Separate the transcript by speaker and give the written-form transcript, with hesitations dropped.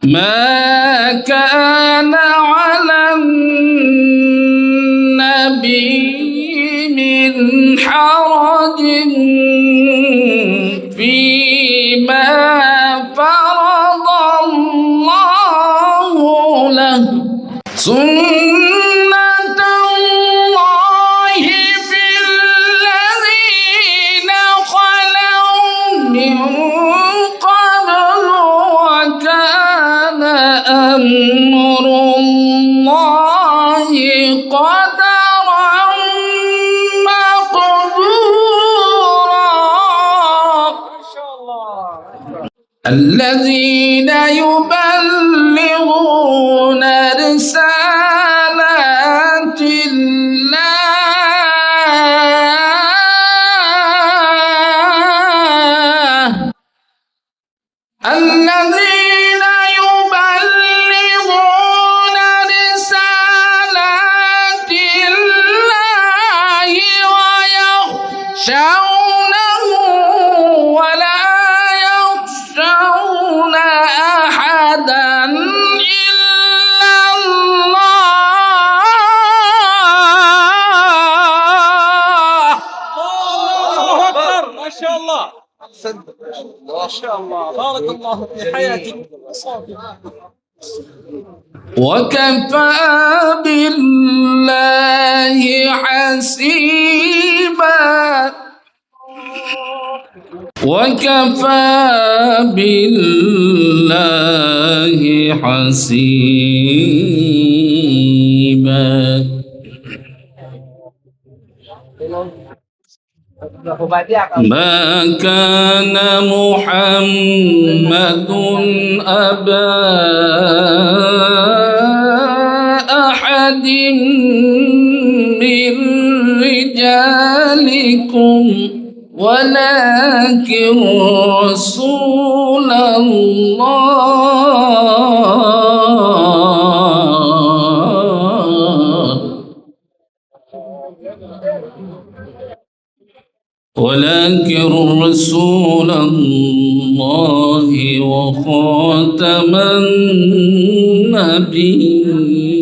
Speaker 1: ما كان على النبي من حرج فيما فرض الله له سنة الله في الذين خلوا من قبل وكان أمر الله قدرا مقدورا. الذين يبلغون رسالات الله الذين يبلغون رسالات الله ويخشونه ولا يخشون أحدا إلا الله.
Speaker 2: الله أكبر. ما شاء الله. ما شاء الله. بارك الله في حياتك.
Speaker 1: وكفى بالله حسيبا. وكفى بالله حسيبا. ما كان محمد أبا أحد من رجالكم ولكن رسول الله ولكن رسول الله وخاتم النبيين.